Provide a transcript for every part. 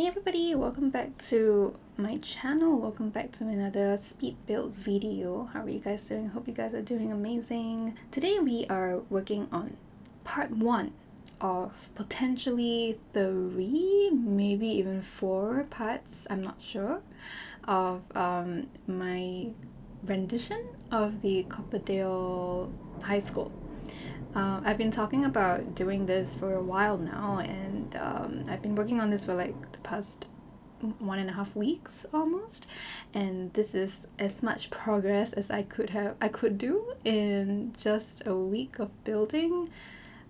Hey everybody, welcome back to my channel. Welcome back to another speed build video. How are you guys doing? Hope you guys are doing amazing. Today we are working on part 1 of potentially 3, maybe even 4 parts, I'm not sure, of my rendition of the Copperdale High School. I've been talking about doing this for a while now, and I've been working on this for like the past 1.5 weeks almost, and this is as much progress as I could do in just a week of building.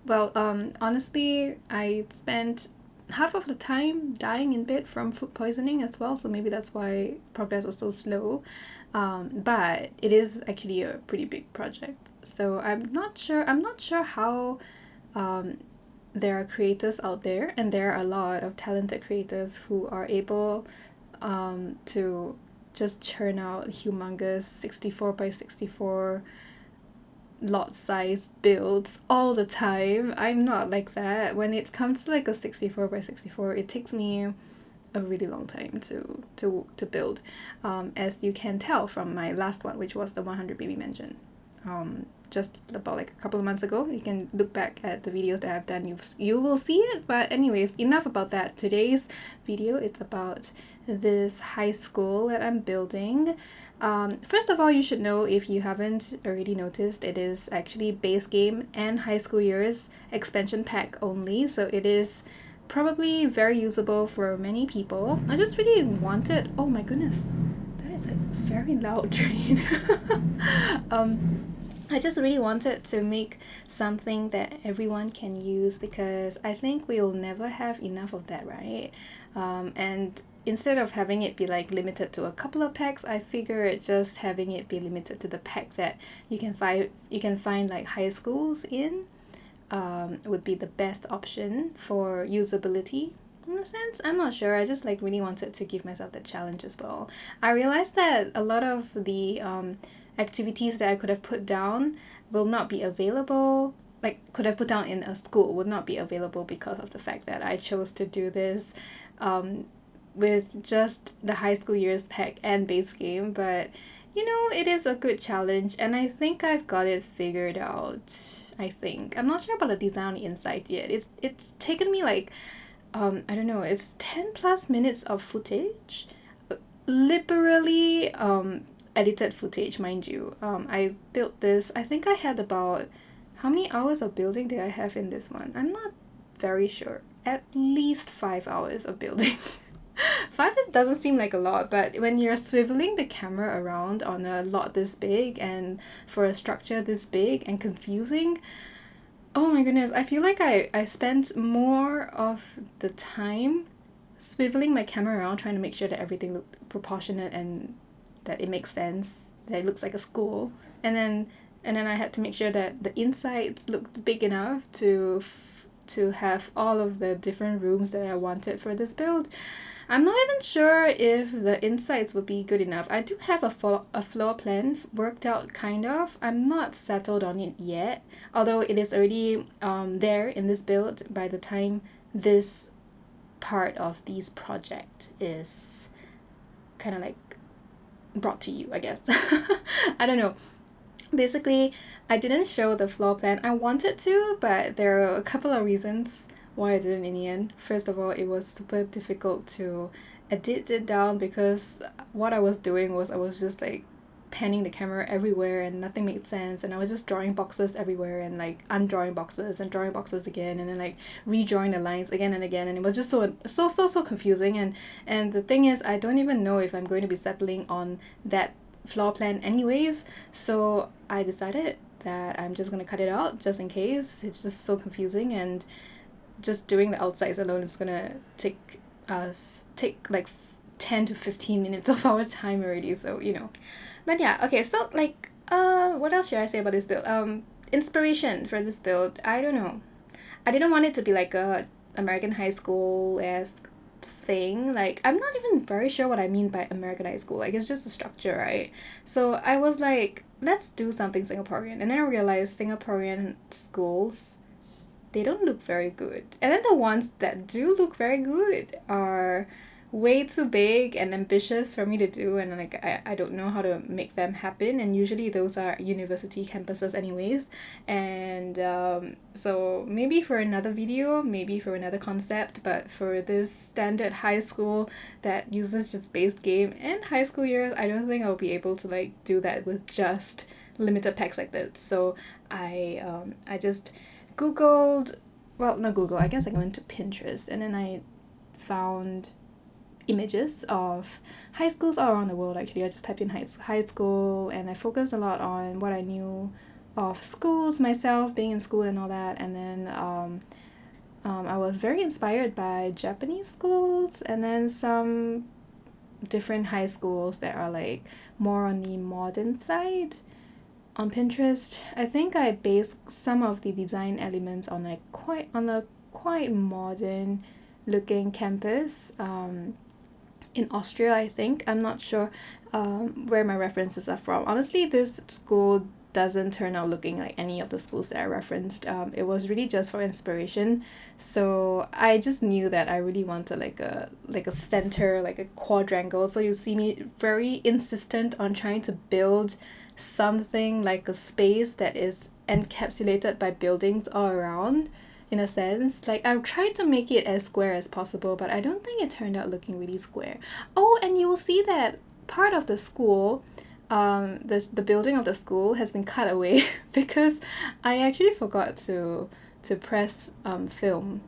Well, honestly, I spent half of the time dying in bed from food poisoning as well, so maybe that's why progress was so slow. But it is actually a pretty big project. So I'm not sure how there are creators out there, and there are a lot of talented creators who are able to just churn out humongous 64 by 64 lot size builds all the time. I'm not like that. When it comes to like a 64 by 64, it takes me a really long time to build, as you can tell from my last one, which was the 100 baby mansion. Just about like a couple of months ago. You can look back at the videos that I've done, you will see it. But anyways, enough about that. Today's video, it's about this high school that I'm building. First of all, you should know, if you haven't already noticed, it is actually base game and high school years expansion pack only, so it is probably very usable for many people. I just really wanted, oh my goodness, that is a very loud train. I just really wanted to make something that everyone can use, because I think we'll never have enough of that, right? And instead of having it be like limited to a couple of packs, I figured just having it be limited to the pack that you can find like high schools in would be the best option for usability. In a sense, I'm not sure. I just like really wanted to give myself the challenge as well. I realized that a lot of the activities that I could have put down will not be available, like could have put down in a school, would not be available because of the fact that I chose to do this with just the high school years pack and base game. But you know, it is a good challenge, and I think I've got it figured out. I think I'm not sure about the design on the inside yet. It's taken me like I don't know, it's 10 plus minutes of footage, liberally edited footage, mind you. I built this, I think I had about, how many hours of building did I have in this one? I'm not very sure. At least 5 hours of building. 5 doesn't seem like a lot, but when you're swiveling the camera around on a lot this big and for a structure this big and confusing, oh my goodness, I feel like I spent more of the time swiveling my camera around trying to make sure that everything looked proportionate and that it makes sense, that it looks like a school. And then I had to make sure that the insides looked big enough to have all of the different rooms that I wanted for this build. I'm not even sure if the insides would be good enough. I do have a floor plan worked out, kind of. I'm not settled on it yet, although it is already there in this build by the time this part of this project is kind of like brought to you, I guess. I don't know. Basically, I didn't show the floor plan. I wanted to, but there are a couple of reasons why I didn't in the end. First of all, it was super difficult to edit it down, because what I was doing was I was just like panning the camera everywhere and nothing made sense, and I was just drawing boxes everywhere and like undrawing boxes and drawing boxes again, and then like redrawing the lines again and again, and it was just so confusing. And the thing is, I don't even know if I'm going to be settling on that floor plan anyways, so I decided that I'm just gonna cut it out just in case. It's just so confusing, and just doing the outsides alone is gonna take like 10 to 15 minutes of our time already, so you know. But yeah, okay, so like what else should I say about this build? Inspiration for this build, I don't know. I didn't want it to be like a American high school-esque thing. Like, I'm not even very sure what I mean by American high school. Like, it's just a structure, right? So I was like, let's do something Singaporean. And then I realized Singaporean schools they don't look very good. And then the ones that do look very good are way too big and ambitious for me to do, and like I don't know how to make them happen, and usually those are university campuses anyways. And so maybe for another video, maybe for another concept, but for this standard high school that uses just base game and high school years, I don't think I'll be able to like do that with just limited packs like this. So I just googled, well, not Google, I guess I went to Pinterest, and then I found images of high schools all around the world. Actually, I just typed in high school, and I focused a lot on what I knew of schools myself, being in school and all that. And then I was very inspired by Japanese schools, and then some different high schools that are like more on the modern side. On Pinterest, I think I based some of the design elements on a quite modern looking campus in Austria, I think. I'm not sure where my references are from. Honestly, this school doesn't turn out looking like any of the schools that I referenced. It was really just for inspiration. So I just knew that I really wanted like a center, like a quadrangle. So you see me very insistent on trying to build something like a space that is encapsulated by buildings all around, in a sense. Like I tried to make it as square as possible, but I don't think it turned out looking really square. Oh, and you will see that part of the school, the building of the school has been cut away because I actually forgot to press film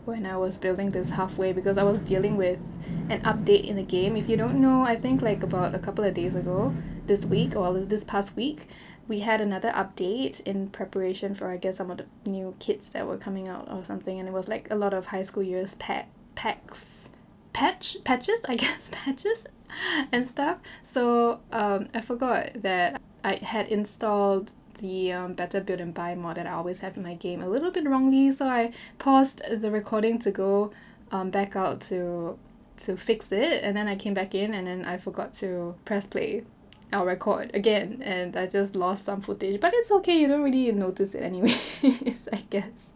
when I was building this halfway, because I was dealing with an update in the game. If you don't know, I think like about a couple of days ago, this week or this past week, we had another update in preparation for, I guess, some of the new kits that were coming out or something, and it was like a lot of high school years patches, I guess, patches and stuff. So I forgot that I had installed the better build and buy mod that I always have in my game a little bit wrongly, so I paused the recording to go back out to fix it, and then I came back in, and then I forgot to press play. I'll record again, and I just lost some footage, but it's okay, you don't really notice it anyways, I guess.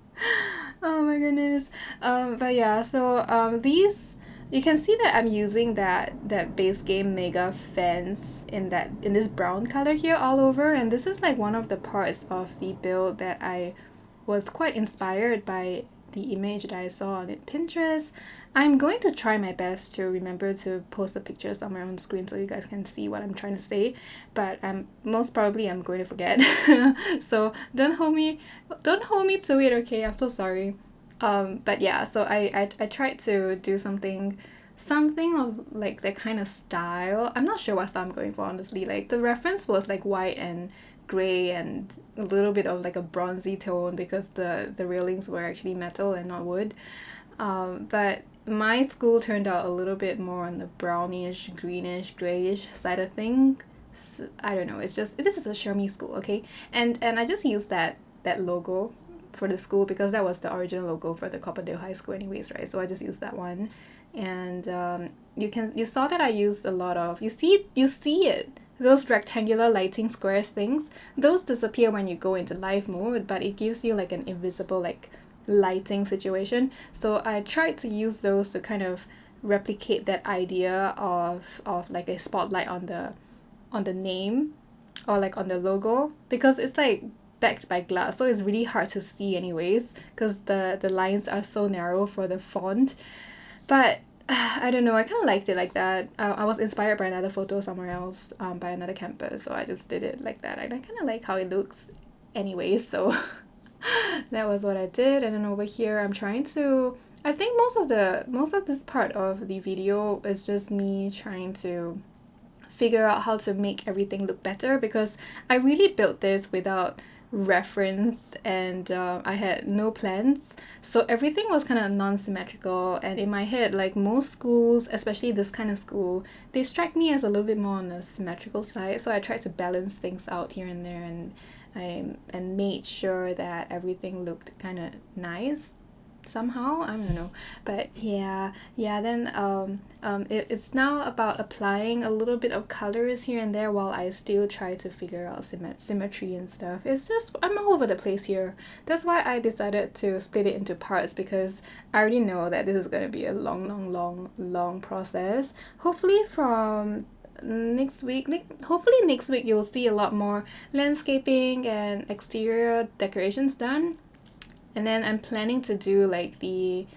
Oh my goodness. But yeah, so these, you can see that I'm using that base game mega fence in this brown color here all over, and this is like one of the parts of the build that I was quite inspired by the image that I saw on Pinterest. I'm going to try my best to remember to post the pictures on my own screen so you guys can see what I'm trying to say, but most probably I'm going to forget. So don't hold me to it, okay? I'm so sorry. But yeah, so I tried to do something of like that kind of style. I'm not sure what style I'm going for, honestly. Like the reference was like white and gray and a little bit of like a bronzy tone, because the railings were actually metal and not wood. But my school turned out a little bit more on the brownish, greenish, grayish side of things. I don't know, it's just, this is a Chermibear school, okay? And I just used that logo for the school because that was the original logo for the Copperdale High School anyways, right? So I just used that one. And you saw that I used a lot of, you see it, those rectangular lighting squares things, those disappear when you go into live mode, but it gives you like an invisible like lighting situation. So I tried to use those to kind of replicate that idea of like a spotlight on the name or like on the logo, because it's like backed by glass, so it's really hard to see anyways because the lines are so narrow for the font. But I don't know, I kind of liked it like that. I was inspired by another photo somewhere else by another campus, so I just did it like that. I kind of like how it looks anyways, so that was what I did. And then over here I'm trying to, I think most of this part of the video is just me trying to figure out how to make everything look better, because I really built this without reference, and I had no plans, so everything was kind of non-symmetrical. And in my head, like most schools, especially this kind of school, they strike me as a little bit more on the symmetrical side, so I tried to balance things out here and there, and made sure that everything looked kind of nice. somehow. I don't know, but yeah, then it's now about applying a little bit of colors here and there while I still try to figure out symmetry and stuff. It's just I'm all over the place here. That's why I decided to split it into parts, because I already know that this is going to be a long process. Hopefully from next week, hopefully next week you'll see a lot more landscaping and exterior decorations done. And then I'm planning to do like the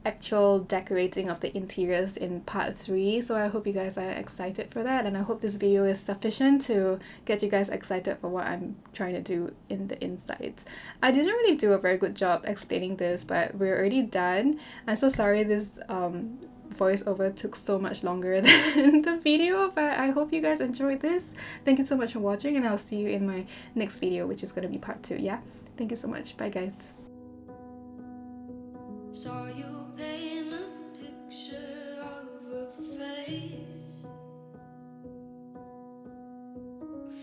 actual decorating of the interiors in part 3, so I hope you guys are excited for that, and I hope this video is sufficient to get you guys excited for what I'm trying to do in the insides. I didn't really do a very good job explaining this, but we're already done. I'm so sorry this voiceover took so much longer than the video, but I hope you guys enjoyed this. Thank you so much for watching, and I'll see you in my next video, which is going to be part 2. Yeah, thank you so much. Bye guys. Saw you paint a picture of a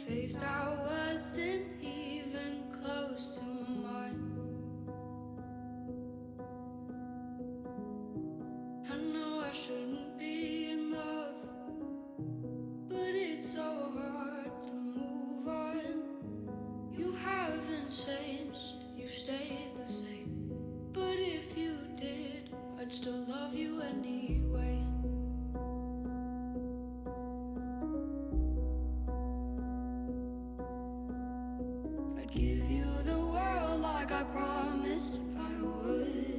face that wasn't even close to mine. I know I shouldn't be in love, but it's so hard to move on. You haven't changed, you stayed the same. But if you did, I'd still love you anyway. I'd give you the world like I promised I would.